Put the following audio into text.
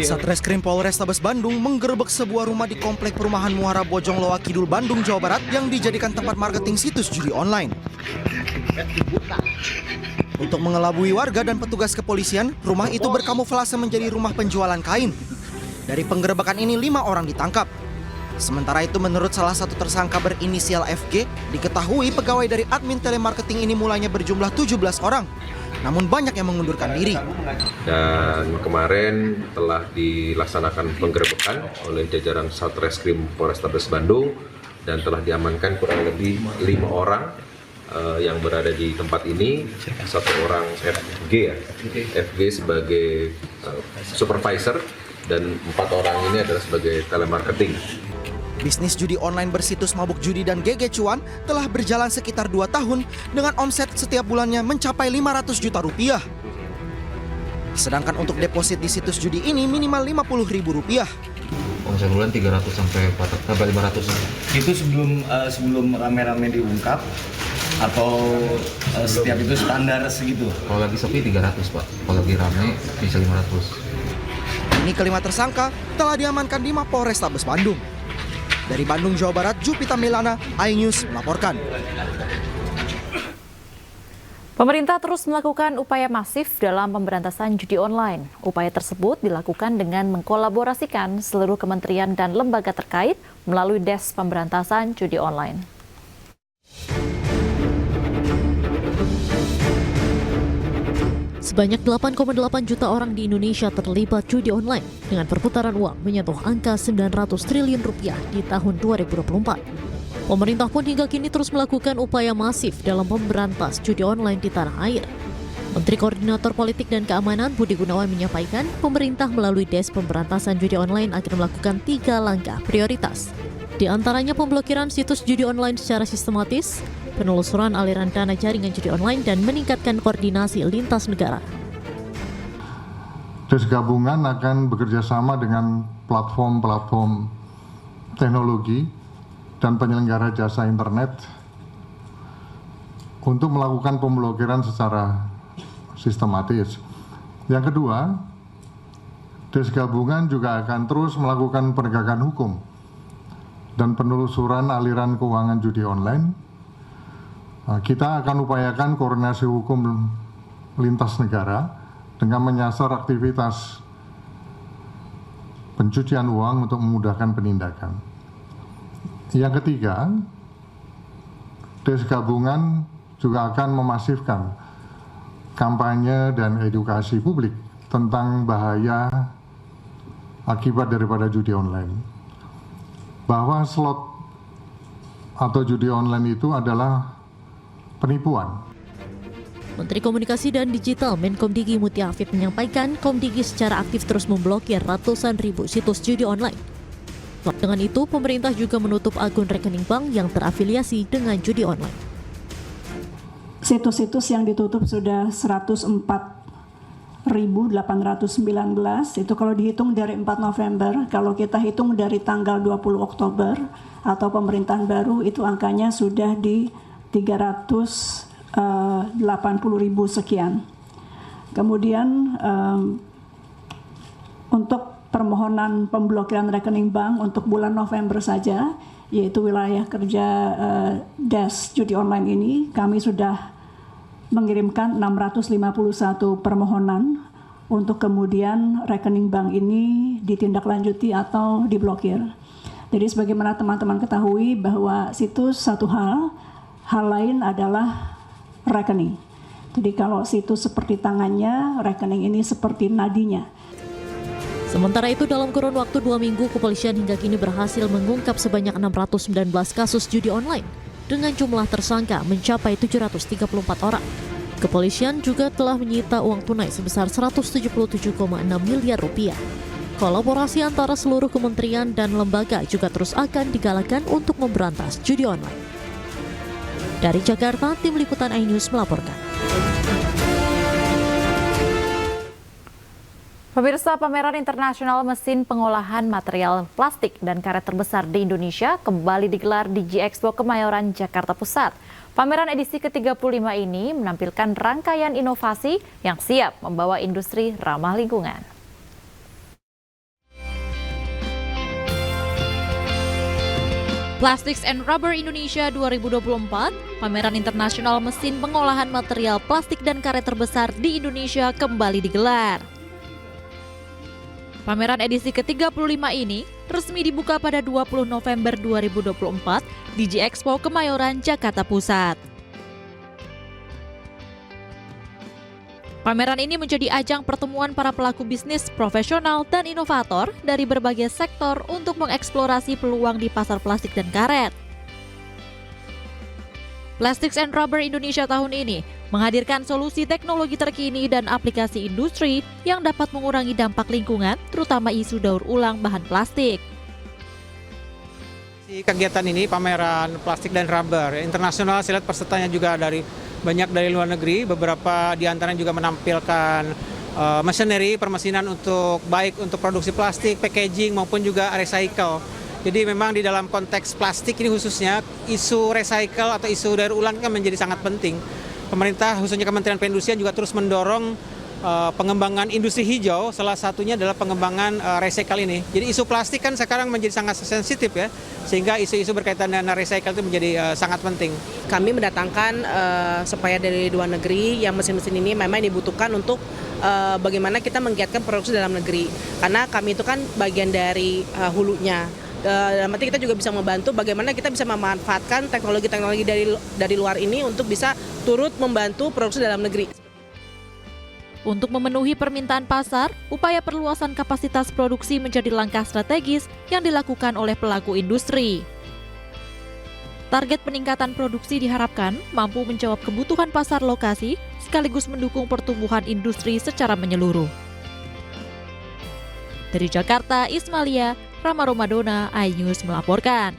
Satreskrim Polrestabes Bandung menggerebek sebuah rumah di komplek perumahan Muara Bojong Loa Kidul, Bandung, Jawa Barat yang dijadikan tempat marketing situs judi online. Untuk mengelabui warga dan petugas kepolisian, rumah itu berkamuflase menjadi rumah penjualan kain. Dari penggerebekan ini 5 orang ditangkap. Sementara itu menurut salah satu tersangka berinisial FG, diketahui pegawai dari admin telemarketing ini mulanya berjumlah 17 orang. Namun banyak yang mengundurkan diri. Dan kemarin telah dilaksanakan penggerebekan oleh jajaran Satreskrim Polrestabes Bandung dan telah diamankan kurang lebih 5 orang yang berada di tempat ini. 1 orang FG sebagai supervisor dan 4 orang ini adalah sebagai telemarketing. Bisnis judi online bersitus Mabuk Judi dan GG Cuan telah berjalan sekitar 2 tahun dengan omset setiap bulannya mencapai 500 juta rupiah. Sedangkan untuk deposit di situs judi ini minimal Rp50.000. Omset bulan 300 sampai 500. Itu sebelum rame-rame diungkap atau setiap itu standar segitu? Kalau lagi sepi 300 Pak, kalau lagi rame bisa 500. Ini kelima tersangka telah diamankan di Mapolrestabes Bandung. Dari Bandung, Jawa Barat, Jupita Milana, iNews melaporkan. Pemerintah terus melakukan upaya masif dalam pemberantasan judi online. Upaya tersebut dilakukan dengan mengkolaborasikan seluruh kementerian dan lembaga terkait melalui Des Pemberantasan Judi Online. Sebanyak 8,8 juta orang di Indonesia terlibat judi online dengan perputaran uang menyentuh angka 900 triliun rupiah di tahun 2024. Pemerintah pun hingga kini terus melakukan upaya masif dalam memberantas judi online di tanah air. Menteri Koordinator Politik dan Keamanan Budi Gunawan menyampaikan pemerintah melalui Des Pemberantasan Judi Online akan melakukan 3 langkah prioritas. Di antaranya pemblokiran situs judi online secara sistematis, penelusuran aliran dana jaringan judi online, dan meningkatkan koordinasi lintas negara. Des gabungan akan bekerjasama dengan platform-platform teknologi dan penyelenggara jasa internet untuk melakukan pemblokiran secara sistematis. Yang kedua, Des gabungan juga akan terus melakukan penegakan hukum dan penelusuran aliran keuangan judi online. Kita akan upayakan koordinasi hukum lintas negara dengan menyasar aktivitas pencucian uang untuk memudahkan penindakan. Yang ketiga, Des gabungan juga akan memasifkan kampanye dan edukasi publik tentang bahaya akibat daripada judi online. Bahwa slot atau judi online itu adalah penipuan. Menteri Komunikasi dan Digital Menkomdigi Mutia Afif menyampaikan Komdigi secara aktif terus memblokir ratusan ribu situs judi online. Dengan itu, pemerintah juga menutup akun rekening bank yang terafiliasi dengan judi online. Situs-situs yang ditutup sudah 104.819, itu kalau dihitung dari 4 November, kalau kita hitung dari tanggal 20 Oktober atau pemerintahan baru, itu angkanya sudah di 380.000 sekian. Kemudian untuk permohonan pemblokiran rekening bank untuk bulan November saja, yaitu wilayah kerja Des Judi Online ini, kami sudah mengirimkan 651 permohonan untuk kemudian rekening bank ini ditindaklanjuti atau diblokir. Jadi sebagaimana teman-teman ketahui bahwa situs satu hal lain adalah rekening. Jadi kalau situs seperti tangannya, rekening ini seperti nadinya. Sementara itu dalam kurun waktu 2 minggu, kepolisian hingga kini berhasil mengungkap sebanyak 619 kasus judi online dengan jumlah tersangka mencapai 734 orang. Kepolisian juga telah menyita uang tunai sebesar 177,6 miliar rupiah. Kolaborasi antara seluruh kementerian dan lembaga juga terus akan digalakan untuk memberantas judi online. Dari Jakarta, tim liputan iNews melaporkan. Pemirsa, pameran internasional mesin pengolahan material plastik dan karet terbesar di Indonesia kembali digelar di G-Expo Kemayoran, Jakarta Pusat. Pameran edisi ke-35 ini menampilkan rangkaian inovasi yang siap membawa industri ramah lingkungan. Plastics and Rubber Indonesia 2024, pameran internasional mesin pengolahan material plastik dan karet terbesar di Indonesia kembali digelar. Pameran edisi ke-35 ini resmi dibuka pada 20 November 2024 di G-Expo Kemayoran, Jakarta Pusat. Pameran ini menjadi ajang pertemuan para pelaku bisnis profesional dan inovator dari berbagai sektor untuk mengeksplorasi peluang di pasar plastik dan karet. Plastics and Rubber Indonesia tahun ini menghadirkan solusi teknologi terkini dan aplikasi industri yang dapat mengurangi dampak lingkungan, terutama isu daur ulang bahan plastik. Kegiatan ini pameran plastik dan rubber internasional, saya lihat pesertanya juga banyak dari luar negeri, beberapa di antaranya juga menampilkan machinery, permesinan baik untuk produksi plastik, packaging maupun juga recycle. Jadi memang di dalam konteks plastik ini khususnya isu recycle atau isu daur ulang kan menjadi sangat penting. Pemerintah khususnya Kementerian Perindustrian juga terus mendorong pengembangan industri hijau, salah satunya adalah pengembangan recycle ini. Jadi isu plastik kan sekarang menjadi sangat sensitif ya, sehingga isu-isu berkaitan dengan recycle itu menjadi sangat penting. Kami mendatangkan supplier dari luar negeri yang mesin-mesin ini memang dibutuhkan untuk bagaimana kita menggiatkan produksi dalam negeri. Karena kami itu kan bagian dari hulunya. Dalam arti kita juga bisa membantu bagaimana kita bisa memanfaatkan teknologi-teknologi dari luar ini untuk bisa turut membantu produksi dalam negeri. Untuk memenuhi permintaan pasar, upaya perluasan kapasitas produksi menjadi langkah strategis yang dilakukan oleh pelaku industri. Target peningkatan produksi diharapkan mampu menjawab kebutuhan pasar lokasi sekaligus mendukung pertumbuhan industri secara menyeluruh. Dari Jakarta, Ismalia, Rama Romadona, iNews melaporkan.